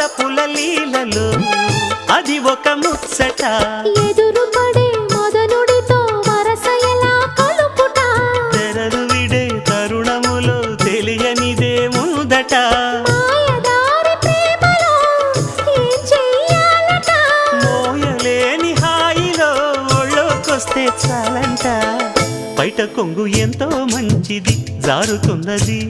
వలపుల లీలలో అది ఒక ముచ్చట ఎదురు పడే మదనుడితో వరస ఎలా కలుపుట తెరలు విడే తరుణములో తెలియనిదే ముందట మాయదారి ప్రేమలో ఏం చెయ్యాలట మోయలేని హాయిలో ఒళ్ళోకొస్తే చాలంట బయట కొంగు ఎంతో మంచిది జారుతున్నది